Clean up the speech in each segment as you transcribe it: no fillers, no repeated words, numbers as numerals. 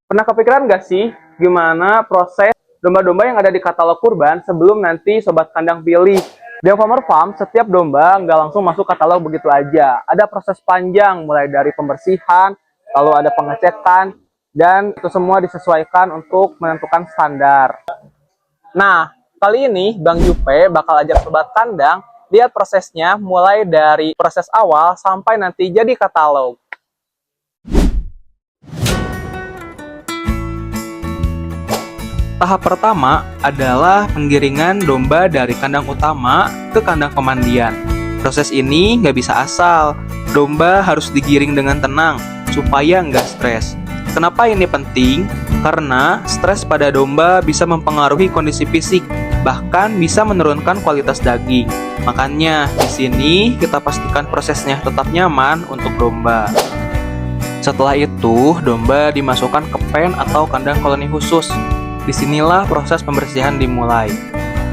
Pernah kepikiran nggak sih gimana proses domba-domba yang ada di katalog kurban sebelum nanti sobat kandang pilih? Di Alfamart Farm, setiap domba nggak langsung masuk katalog begitu aja. Ada proses panjang, mulai dari pembersihan, lalu ada pengecekan, dan itu semua disesuaikan untuk menentukan standar. Nah, kali ini Bang Jupe bakal ajak sobat kandang lihat prosesnya mulai dari proses awal sampai nanti jadi katalog. Tahap pertama adalah penggiringan domba dari kandang utama ke kandang pemandian. Proses ini nggak bisa asal. Domba harus digiring dengan tenang supaya nggak stres. Kenapa ini penting? Karena stres pada domba bisa mempengaruhi kondisi fisik, bahkan bisa menurunkan kualitas daging. Makanya di sini kita pastikan prosesnya tetap nyaman untuk domba. Setelah itu, domba dimasukkan ke pen atau kandang koloni khusus. Disinilah proses pembersihan dimulai.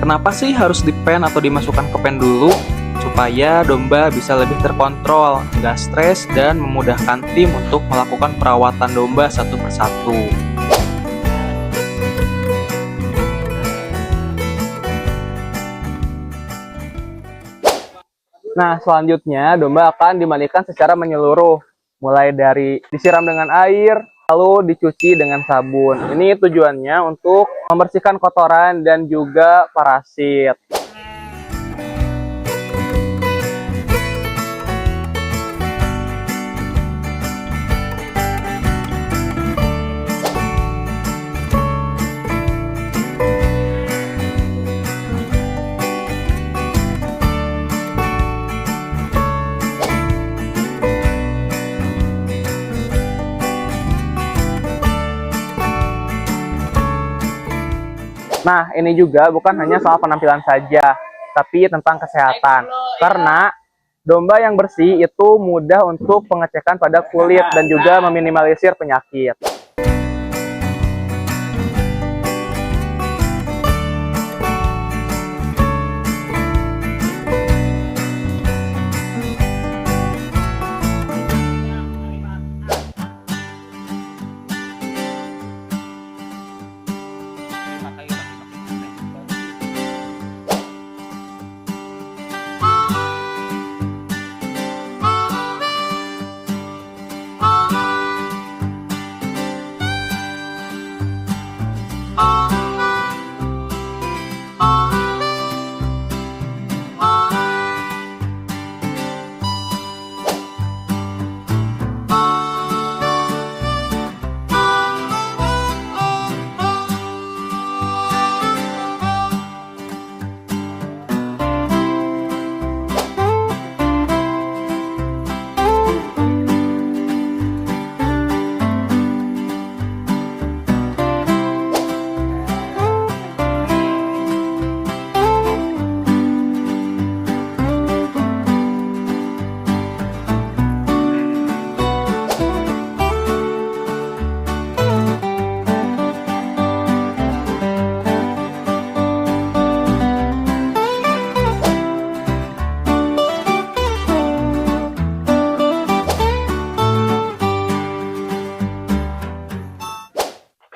Kenapa sih harus di pen atau dimasukkan ke pen dulu? Supaya domba bisa lebih terkontrol, nggak stres, dan memudahkan tim untuk melakukan perawatan domba satu persatu. Nah, selanjutnya domba akan dimandikan secara menyeluruh. Mulai dari disiram dengan air, lalu dicuci dengan sabun. Ini tujuannya untuk membersihkan kotoran dan juga parasit. Nah, ini juga bukan hanya soal penampilan saja, tapi tentang kesehatan. Karena domba yang bersih itu mudah untuk pengecekan pada kulit dan juga meminimalisir penyakit.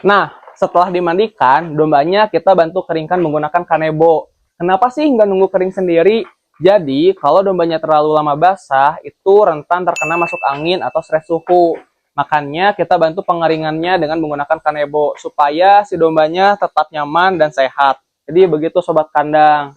Nah, setelah dimandikan, dombanya kita bantu keringkan menggunakan kanebo. Kenapa sih nggak nunggu kering sendiri? Jadi, kalau dombanya terlalu lama basah, itu rentan terkena masuk angin atau stres suhu. Makanya kita bantu pengeringannya dengan menggunakan kanebo, supaya si dombanya tetap nyaman dan sehat. Jadi begitu sobat kandang.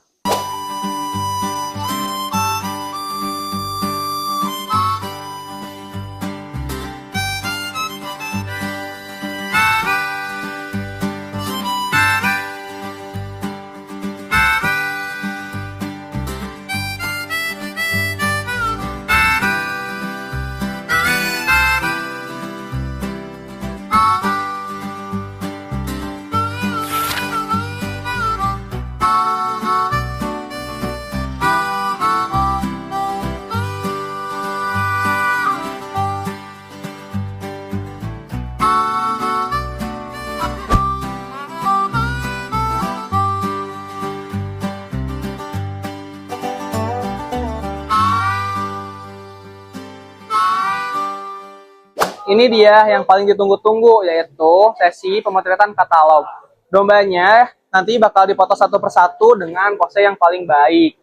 ini dia yang paling ditunggu-tunggu, yaitu sesi pemotretan katalog. Dombanya nanti bakal dipoto satu persatu dengan pose yang paling baik.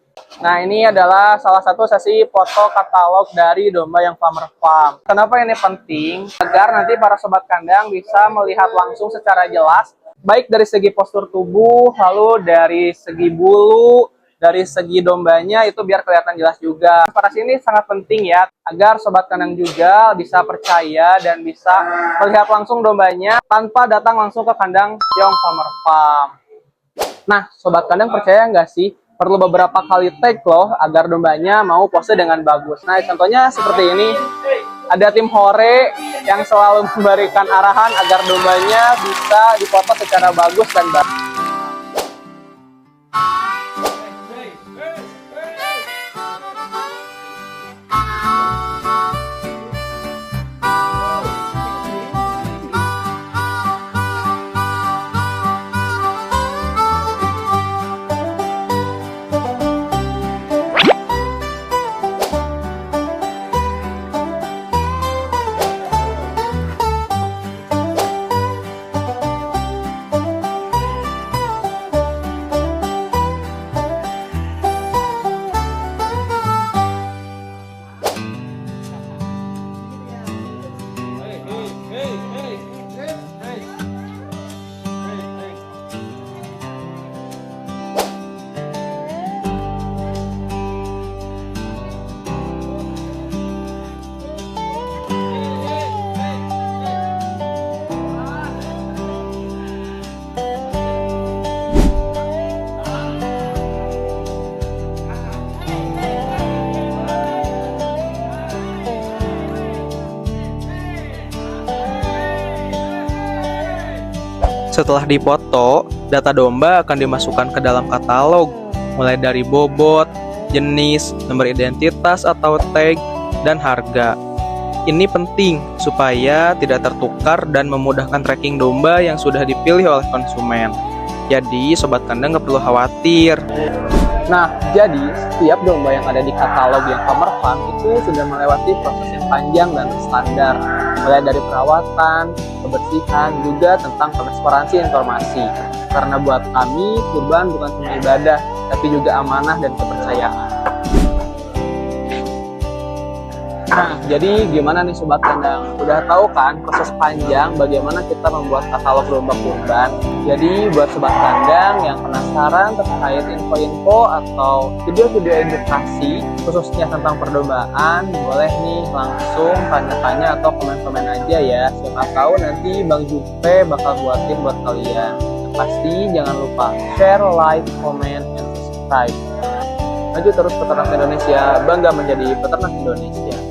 Nah, ini adalah salah satu sesi foto katalog dari domba yang Farmer Farm. Kenapa ini penting? Agar nanti para sobat kandang bisa melihat langsung secara jelas, baik dari segi postur tubuh, lalu dari segi bulu, dari segi dombanya itu biar kelihatan jelas juga. Pada sini sangat penting ya, agar sobat kandang juga bisa percaya dan bisa melihat langsung dombanya tanpa datang langsung ke kandang Tiong Farmer Farm. Nah, sobat kandang percaya nggak sih? Perlu beberapa kali take loh agar dombanya mau pose dengan bagus. Nah, contohnya seperti ini. Ada tim hore yang selalu memberikan arahan agar dombanya bisa dipoto secara bagus dan baik. Setelah dipoto, data domba akan dimasukkan ke dalam katalog, mulai dari bobot, jenis, nomor identitas atau tag, dan harga. Ini penting supaya tidak tertukar dan memudahkan tracking domba yang sudah dipilih oleh konsumen. Jadi, sobat kandang nggak perlu khawatir. Nah, jadi setiap domba yang ada di katalog yang Farmer Farm itu sudah melewati proses yang panjang dan standar, mulai dari perawatan, kebersihan, juga tentang transparansi informasi. Karena buat kami, kurban bukan cuma ibadah, tapi juga amanah dan kepercayaan. Nah, jadi gimana nih sobat kandang? Udah tahu kan proses panjang bagaimana kita membuat katalog domba kurban? Jadi buat sobat kandang yang penasaran terkait info-info atau video-video edukasi khususnya tentang perdombaan, boleh nih langsung tanya-tanya atau komen-komen aja ya. Siapa tahu nanti Bang Jupe bakal buatin buat kalian. Pasti jangan lupa share, like, comment, and subscribe. Maju terus peternak Indonesia, bangga menjadi peternak Indonesia.